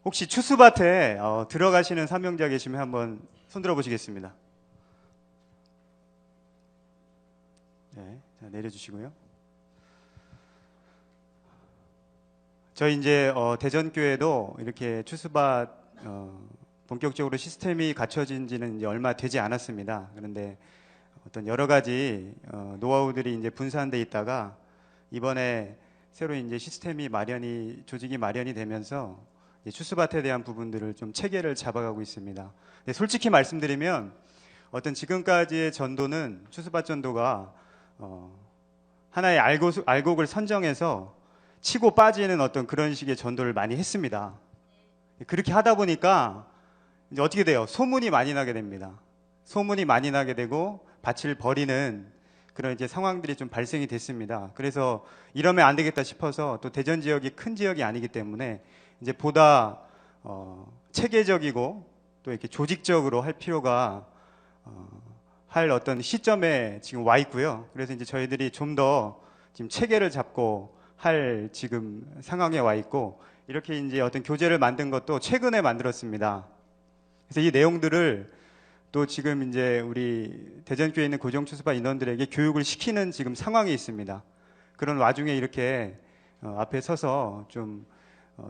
혹시 추수밭에 들어가시는 사명자 계시면 한번 손들어 보시겠습니다. 네, 자, 내려주시고요. 저희 이제 대전교회도 이렇게 추수밭 본격적으로 시스템이 갖춰진 지는 이제 얼마 되지 않았습니다. 그런데 어떤 여러 가지 노하우들이 이제 분산돼 있다가 이번에 새로 이제 시스템이 조직이 마련이 되면서 추수밭에 대한 부분들을 좀 체계를 잡아가고 있습니다. 근데 솔직히 말씀드리면 어떤 지금까지의 전도는 추수밭 전도가 하나의 알곡을 선정해서 치고 빠지는 어떤 그런 식의 전도를 많이 했습니다. 그렇게 하다 보니까 이제 어떻게 돼요? 소문이 많이 나게 됩니다. 소문이 많이 나게 되고 밭을 버리는 그런 이제 상황들이 좀 발생이 됐습니다. 그래서 이러면 안 되겠다 싶어서 또 대전 지역이 큰 지역이 아니기 때문에 이제 보다 체계적이고 또 이렇게 조직적으로 할 필요가 할 어떤 시점에 지금 와 있고요. 그래서 이제 저희들이 좀 더 지금 체계를 잡고 할 지금 상황에 와 있고 이렇게 이제 어떤 교재를 만든 것도 최근에 만들었습니다. 그래서 이 내용들을 또 지금 이제 우리 대전교회에 있는 고정추수밭 인원들에게 교육을 시키는 지금 상황이 있습니다. 그런 와중에 이렇게 앞에 서서 좀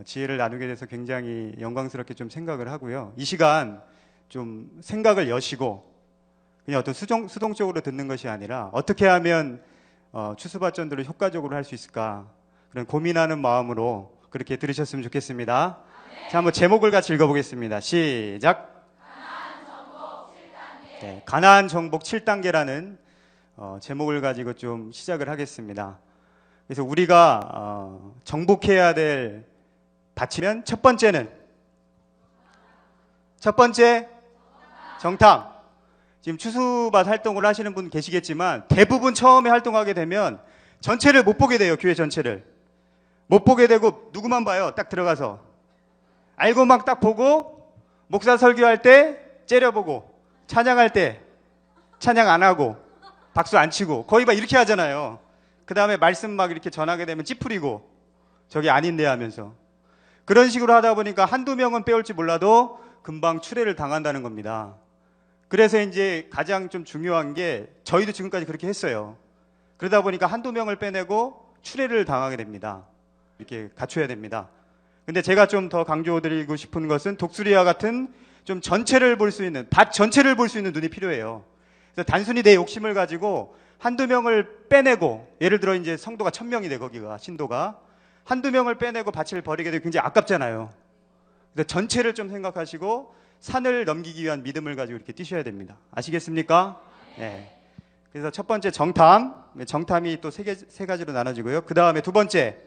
지혜를 나누게 돼서 굉장히 영광스럽게 좀 생각을 하고요. 이 시간 좀 생각을 여시고 그냥 어떤 수동적으로 듣는 것이 아니라 어떻게 하면 추수밭 전도를 효과적으로 할 수 있을까 그런 고민하는 마음으로 그렇게 들으셨으면 좋겠습니다. 자, 한번 제목을 같이 읽어보겠습니다. 시작. 네, 가나안 정복 7단계라는 제목을 가지고 좀 시작을 하겠습니다. 그래서 우리가 정복해야 될 밭이면 첫 번째 정탐. 지금 추수밭 활동을 하시는 분 계시겠지만 대부분 처음에 활동하게 되면 전체를 못 보게 돼요. 교회 전체를 못 보게 되고 누구만 봐요. 딱 들어가서 알고 막 딱 보고 목사 설교할 때 째려보고 찬양할 때 찬양 안 하고 박수 안 치고 거의 막 이렇게 하잖아요. 그 다음에 말씀 막 이렇게 전하게 되면 찌푸리고 저기 아닌데 하면서 그런 식으로 하다 보니까 한두 명은 빼올지 몰라도 금방 추례를 당한다는 겁니다. 그래서 이제 가장 좀 중요한 게 저희도 지금까지 그렇게 했어요. 그러다 보니까 한두 명을 빼내고 추례를 당하게 됩니다. 이렇게 갖춰야 됩니다. 근데 제가 좀 더 강조드리고 싶은 것은 독수리와 같은 좀 전체를 볼 수 있는, 밭 전체를 볼 수 있는 눈이 필요해요. 그래서 단순히 내 욕심을 가지고 한두 명을 빼내고, 예를 들어 이제 성도가 1000명이 돼, 거기가, 신도가. 한두 명을 빼내고 밭을 버리게 되면 굉장히 아깝잖아요. 그래서 전체를 좀 생각하시고 산을 넘기기 위한 믿음을 가지고 이렇게 뛰셔야 됩니다. 아시겠습니까? 네. 그래서 첫 번째 정탐, 정탐이 또 세 가지로 나눠지고요. 그 다음에 두 번째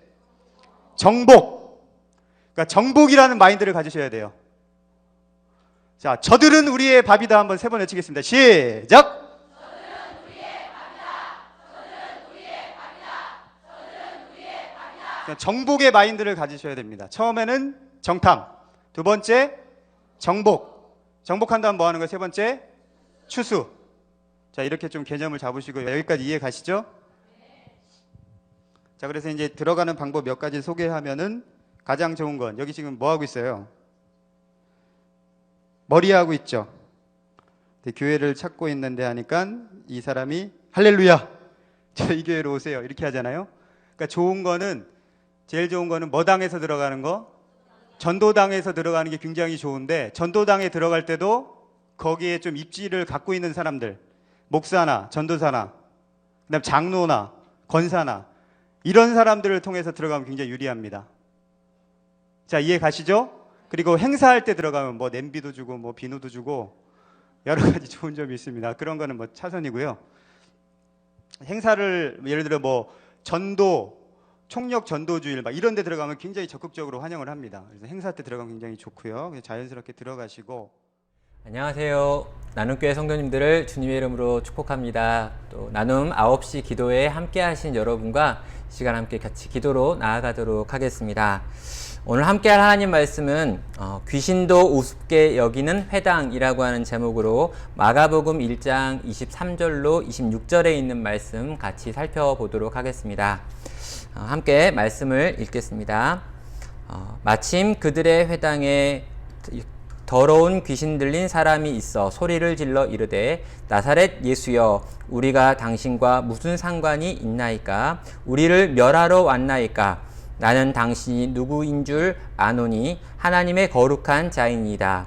정복. 그러니까 정복이라는 마인드를 가지셔야 돼요. 자, 저들은 우리의 밥이다 한번 세 번 외치겠습니다. 시작. 저들은 우리의 밥이다. 저들은 우리의 밥이다. 저들은 우리의 밥이다. 정복의 마인드를 가지셔야 됩니다. 처음에는 정탐, 두 번째 정복. 정복한 다음 뭐 하는 거예요? 세 번째 추수. 자, 이렇게 좀 개념을 잡으시고 여기까지 이해 가시죠? 자, 그래서 이제 들어가는 방법 몇 가지 소개하면은 가장 좋은 건 여기 지금 뭐 하고 있어요? 머리하고 있죠. 교회를 찾고 있는데 하니까 이 사람이 할렐루야, 저희 교회로 오세요 이렇게 하잖아요. 그러니까 좋은 거는, 제일 좋은 거는 뭐 당에서 들어가는 거? 전도당에서 들어가는 게 굉장히 좋은데, 전도당에 들어갈 때도 거기에 좀 입지를 갖고 있는 사람들, 목사나 전도사나 그다음 장로나 권사나 이런 사람들을 통해서 들어가면 굉장히 유리합니다. 자, 이해 가시죠? 그리고 행사할 때 들어가면 뭐 냄비도 주고 뭐 비누도 주고 여러 가지 좋은 점이 있습니다. 그런 거는 뭐 차선이고요. 행사를 예를 들어 뭐 전도, 총력 전도주일 막 이런 데 들어가면 굉장히 적극적으로 환영을 합니다. 그래서 행사 때 들어가면 굉장히 좋고요. 그래서 자연스럽게 들어가시고. 안녕하세요. 나눔교회 성도님들을 주님의 이름으로 축복합니다. 또 나눔 9시 기도에 함께 하신 여러분과 이 시간 함께 같이 기도로 나아가도록 하겠습니다. 오늘 함께할 하나님 말씀은 귀신도 우습게 여기는 회당이라고 하는 제목으로 마가복음 1장 23절로 26절에 있는 말씀 같이 살펴보도록 하겠습니다. 함께 말씀을 읽겠습니다. 마침 그들의 회당에 더러운 귀신 들린 사람이 있어 소리를 질러 이르되 나사렛 예수여 우리가 당신과 무슨 상관이 있나이까? 우리를 멸하러 왔나이까? 나는 당신이 누구인 줄 아노니 하나님의 거룩한 자이니이다.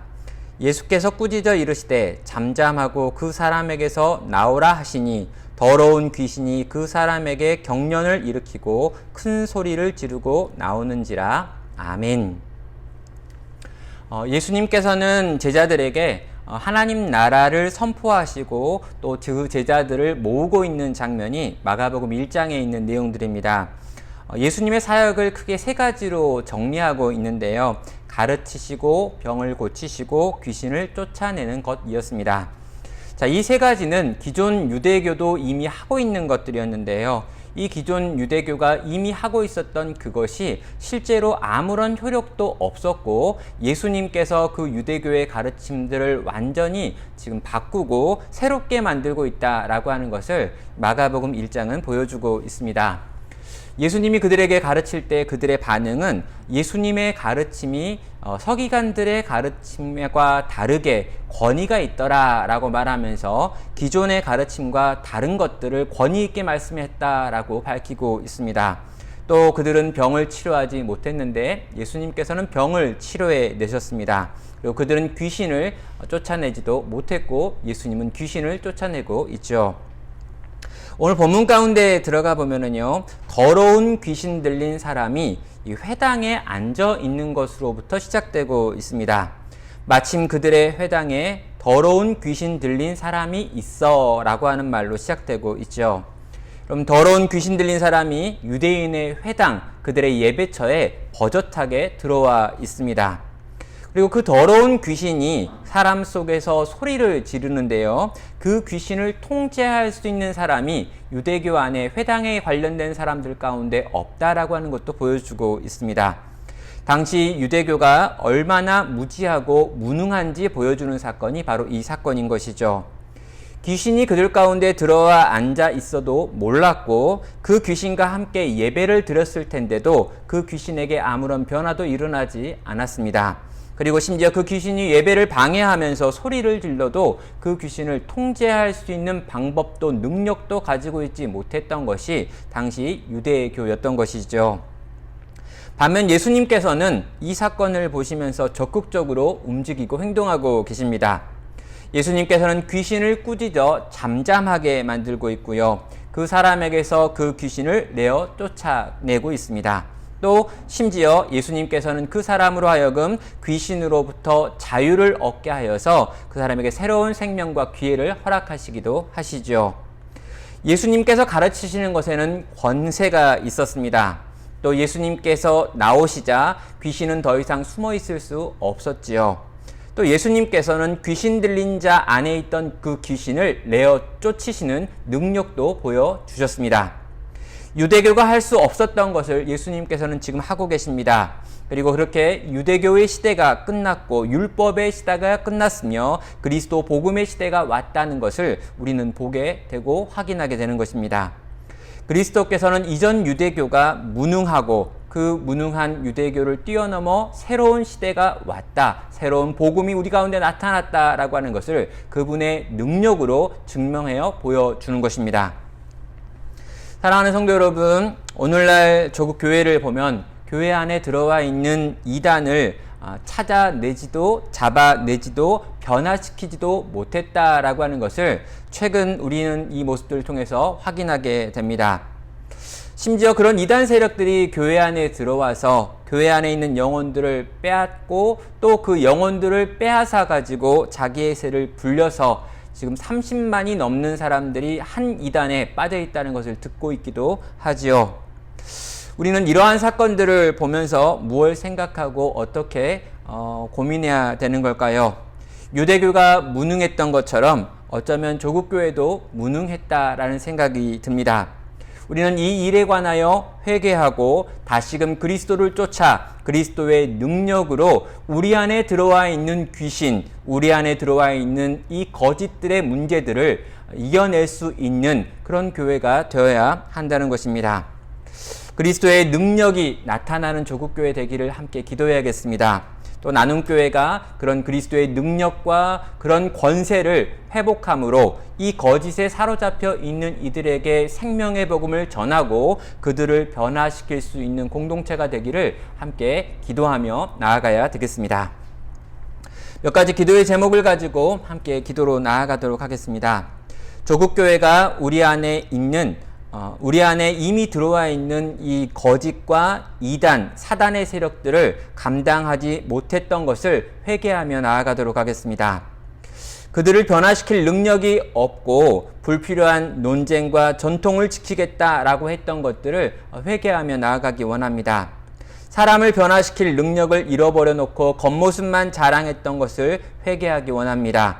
예수께서 꾸짖어 이르시되 잠잠하고 그 사람에게서 나오라 하시니 더러운 귀신이 그 사람에게 경련을 일으키고 큰 소리를 지르고 나오는지라. 아멘. 예수님께서는 제자들에게 하나님 나라를 선포하시고 또 그 제자들을 모으고 있는 장면이 마가복음 1장에 있는 내용들입니다. 예수님의 사역을 크게 세 가지로 정리하고 있는데요. 가르치시고 병을 고치시고 귀신을 쫓아내는 것이었습니다. 자, 이 세 가지는 기존 유대교도 이미 하고 있는 것들이었는데요. 이 기존 유대교가 이미 하고 있었던 그것이 실제로 아무런 효력도 없었고 예수님께서 그 유대교의 가르침들을 완전히 지금 바꾸고 새롭게 만들고 있다라고 하는 것을 마가복음 1장은 보여주고 있습니다. 예수님이 그들에게 가르칠 때 그들의 반응은 예수님의 가르침이 서기관들의 가르침과 다르게 권위가 있더라라고 말하면서 기존의 가르침과 다른 것들을 권위 있게 말씀했다라고 밝히고 있습니다. 또 그들은 병을 치료하지 못했는데 예수님께서는 병을 치료해 내셨습니다. 그리고 그들은 귀신을 쫓아내지도 못했고 예수님은 귀신을 쫓아내고 있죠. 오늘 본문 가운데 들어가 보면은요, 더러운 귀신 들린 사람이 이 회당에 앉아 있는 것으로부터 시작되고 있습니다. 마침 그들의 회당에 더러운 귀신 들린 사람이 있어 라고 하는 말로 시작되고 있죠. 그럼 더러운 귀신 들린 사람이 유대인의 회당, 그들의 예배처에 버젓하게 들어와 있습니다. 그리고 그 더러운 귀신이 사람 속에서 소리를 지르는데요. 그 귀신을 통제할 수 있는 사람이 유대교 안에 회당에 관련된 사람들 가운데 없다라고 하는 것도 보여주고 있습니다. 당시 유대교가 얼마나 무지하고 무능한지 보여주는 사건이 바로 이 사건인 것이죠. 귀신이 그들 가운데 들어와 앉아 있어도 몰랐고 그 귀신과 함께 예배를 드렸을 텐데도 그 귀신에게 아무런 변화도 일어나지 않았습니다. 그리고 심지어 그 귀신이 예배를 방해하면서 소리를 질러도 그 귀신을 통제할 수 있는 방법도 능력도 가지고 있지 못했던 것이 당시 유대교였던 것이죠. 반면 예수님께서는 이 사건을 보시면서 적극적으로 움직이고 행동하고 계십니다. 예수님께서는 귀신을 꾸짖어 잠잠하게 만들고 있고요. 그 사람에게서 그 귀신을 내어 쫓아내고 있습니다. 또 심지어 예수님께서는 그 사람으로 하여금 귀신으로부터 자유를 얻게 하여서 그 사람에게 새로운 생명과 기회를 허락하시기도 하시죠. 예수님께서 가르치시는 것에는 권세가 있었습니다. 또 예수님께서 나오시자 귀신은 더 이상 숨어 있을 수 없었지요. 또 예수님께서는 귀신 들린 자 안에 있던 그 귀신을 내어 쫓으시는 능력도 보여주셨습니다. 유대교가 할 수 없었던 것을 예수님께서는 지금 하고 계십니다. 그리고 그렇게 유대교의 시대가 끝났고 율법의 시대가 끝났으며 그리스도 복음의 시대가 왔다는 것을 우리는 보게 되고 확인하게 되는 것입니다. 그리스도께서는 이전 유대교가 무능하고 그 무능한 유대교를 뛰어넘어 새로운 시대가 왔다, 새로운 복음이 우리 가운데 나타났다라고 하는 것을 그분의 능력으로 증명하여 보여주는 것입니다. 사랑하는 성도 여러분, 오늘날 조국 교회를 보면 교회 안에 들어와 있는 이단을 찾아내지도 잡아내지도 변화시키지도 못했다라고 하는 것을 최근 우리는 이 모습들을 통해서 확인하게 됩니다. 심지어 그런 이단 세력들이 교회 안에 들어와서 교회 안에 있는 영혼들을 빼앗고 또 그 영혼들을 빼앗아 가지고 자기의 세를 불려서 지금 30만이 넘는 사람들이 한 이단에 빠져 있다는 것을 듣고 있기도 하지요. 우리는 이러한 사건들을 보면서 무엇을 생각하고 어떻게 고민해야 되는 걸까요? 유대교가 무능했던 것처럼 어쩌면 조국교회도 무능했다라는 생각이 듭니다. 우리는 이 일에 관하여 회개하고 다시금 그리스도를 쫓아 그리스도의 능력으로 우리 안에 들어와 있는 귀신, 우리 안에 들어와 있는 이 거짓들의 문제들을 이겨낼 수 있는 그런 교회가 되어야 한다는 것입니다. 그리스도의 능력이 나타나는 조국교회 되기를 함께 기도해야겠습니다. 또 나눔교회가 그런 그리스도의 능력과 그런 권세를 회복함으로 이 거짓에 사로잡혀 있는 이들에게 생명의 복음을 전하고 그들을 변화시킬 수 있는 공동체가 되기를 함께 기도하며 나아가야 되겠습니다. 몇 가지 기도의 제목을 가지고 함께 기도로 나아가도록 하겠습니다. 조국교회가 우리 안에 이미 들어와 있는 이 거짓과 이단, 사단의 세력들을 감당하지 못했던 것을 회개하며 나아가도록 하겠습니다. 그들을 변화시킬 능력이 없고 불필요한 논쟁과 전통을 지키겠다라고 했던 것들을 회개하며 나아가기 원합니다. 사람을 변화시킬 능력을 잃어버려 놓고 겉모습만 자랑했던 것을 회개하기 원합니다.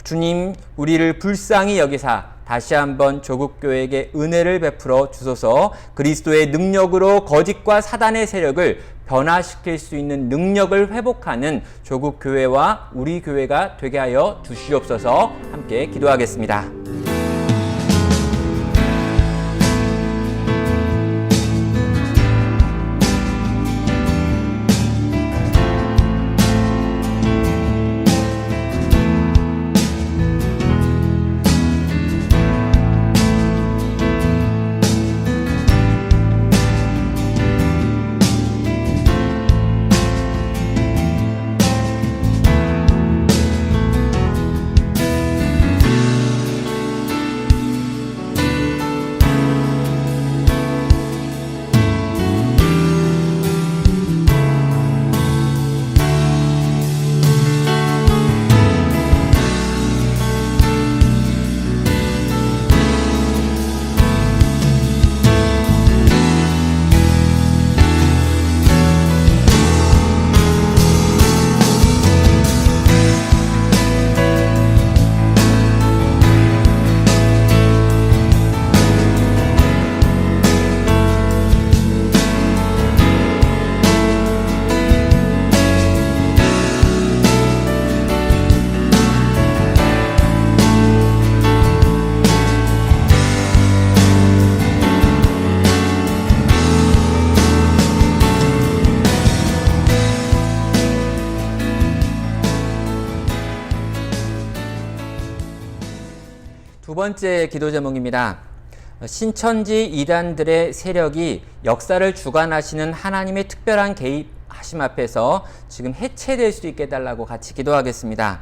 주님, 우리를 불쌍히 여기사 다시 한번 조국교회에게 은혜를 베풀어 주소서. 그리스도의 능력으로 거짓과 사단의 세력을 변화시킬 수 있는 능력을 회복하는 조국교회와 우리 교회가 되게 하여 주시옵소서. 함께 기도하겠습니다. 두 번째 기도 제목입니다. 신천지 이단들의 세력이 역사를 주관하시는 하나님의 특별한 개입하심 앞에서 지금 해체될 수 있게 해달라고 같이 기도하겠습니다.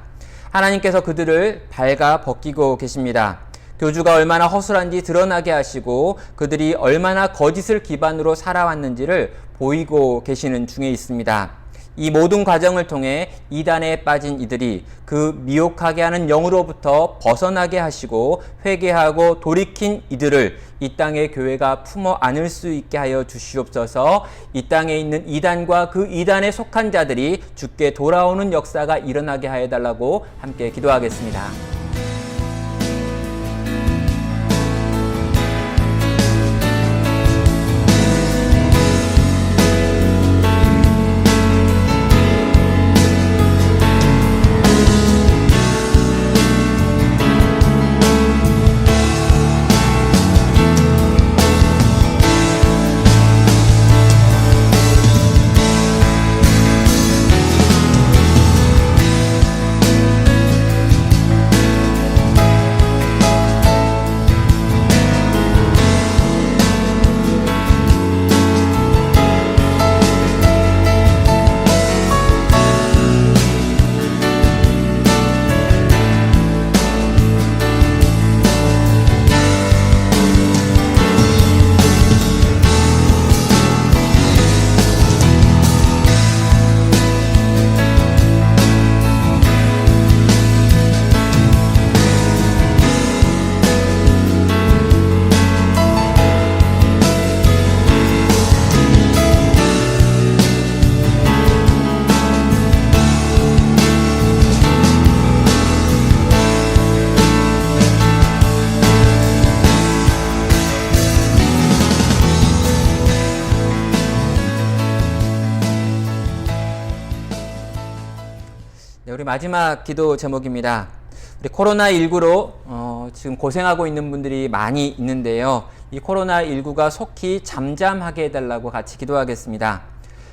하나님께서 그들을 발가 벗기고 계십니다. 교주가 얼마나 허술한지 드러나게 하시고 그들이 얼마나 거짓을 기반으로 살아왔는지를 보이고 계시는 중에 있습니다. 이 모든 과정을 통해 이단에 빠진 이들이 그 미혹하게 하는 영으로부터 벗어나게 하시고 회개하고 돌이킨 이들을 이 땅의 교회가 품어 안을 수 있게 하여 주시옵소서. 이 땅에 있는 이단과 그 이단에 속한 자들이 주께 돌아오는 역사가 일어나게 하여 달라고 함께 기도하겠습니다. 우리 마지막 기도 제목입니다. 우리 코로나19로 지금 고생하고 있는 분들이 많이 있는데요. 이 코로나19가 속히 잠잠하게 해달라고 같이 기도하겠습니다.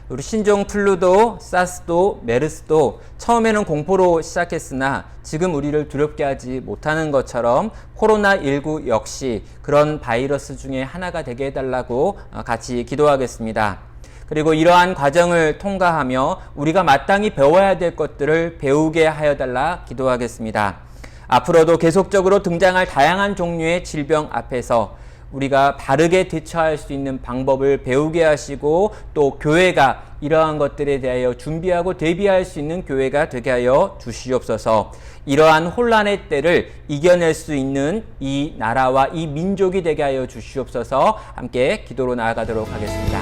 우리 신종플루도 사스도 메르스도 처음에는 공포로 시작했으나 지금 우리를 두렵게 하지 못하는 것처럼 코로나19 역시 그런 바이러스 중에 하나가 되게 해달라고 같이 기도하겠습니다. 그리고 이러한 과정을 통과하며 우리가 마땅히 배워야 될 것들을 배우게 하여 달라 기도하겠습니다. 앞으로도 계속적으로 등장할 다양한 종류의 질병 앞에서 우리가 바르게 대처할 수 있는 방법을 배우게 하시고 또 교회가 이러한 것들에 대하여 준비하고 대비할 수 있는 교회가 되게 하여 주시옵소서. 이러한 혼란의 때를 이겨낼 수 있는 이 나라와 이 민족이 되게 하여 주시옵소서. 함께 기도로 나아가도록 하겠습니다.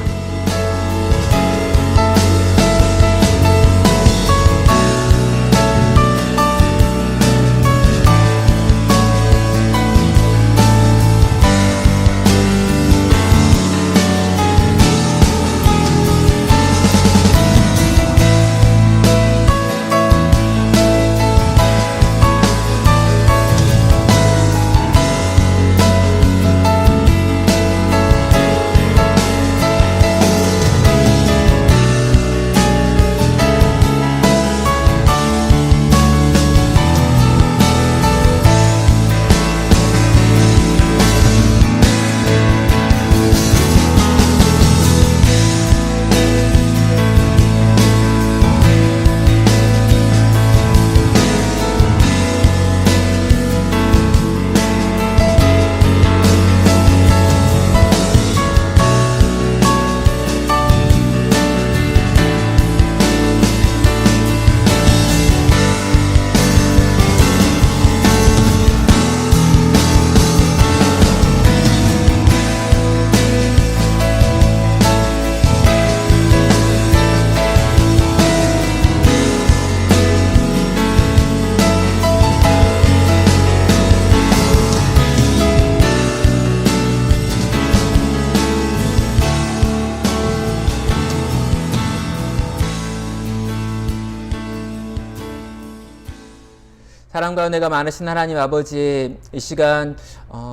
사랑과 은혜가 많으신 하나님 아버지, 이 시간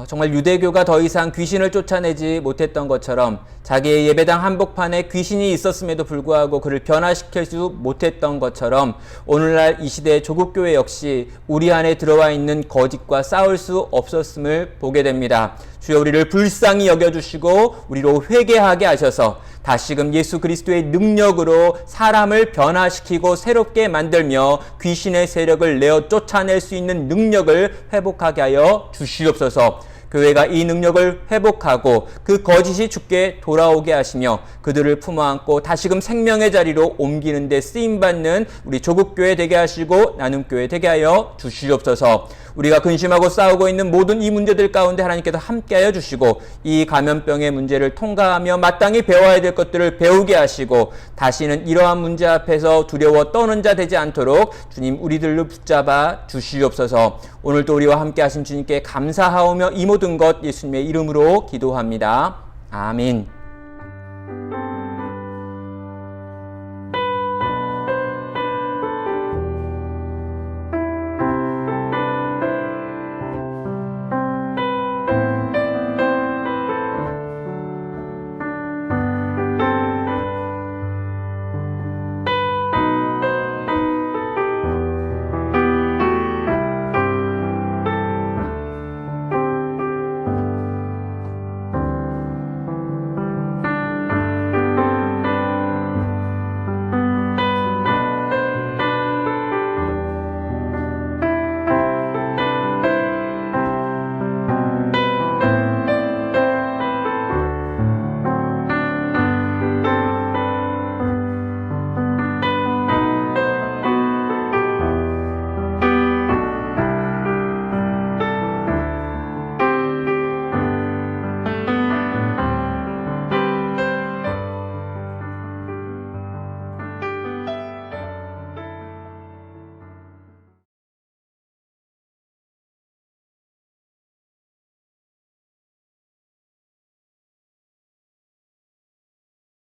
정말 유대교가 더 이상 귀신을 쫓아내지 못했던 것처럼 자기의 예배당 한복판에 귀신이 있었음에도 불구하고 그를 변화시킬 수 못했던 것처럼 오늘날 이 시대의 조국교회 역시 우리 안에 들어와 있는 거짓과 싸울 수 없었음을 보게 됩니다. 주여 우리를 불쌍히 여겨주시고 우리로 회개하게 하셔서 다시금 예수 그리스도의 능력으로 사람을 변화시키고 새롭게 만들며 귀신의 세력을 내어 쫓아낼 수 있는 능력을 회복하게 하여 주시옵소서. 교회가 이 능력을 회복하고 그 거짓이 주께 돌아오게 하시며 그들을 품어안고 다시금 생명의 자리로 옮기는 데 쓰임받는 우리 조국교회 되게 하시고 나눔교회 되게 하여 주시옵소서. 우리가 근심하고 싸우고 있는 모든 이 문제들 가운데 하나님께서 함께하여 주시고 이 감염병의 문제를 통과하며 마땅히 배워야 될 것들을 배우게 하시고 다시는 이러한 문제 앞에서 두려워 떠는 자 되지 않도록 주님 우리들로 붙잡아 주시옵소서. 오늘도 우리와 함께 하신 주님께 감사하오며 이 모든 것 예수님의 이름으로 기도합니다. 아멘.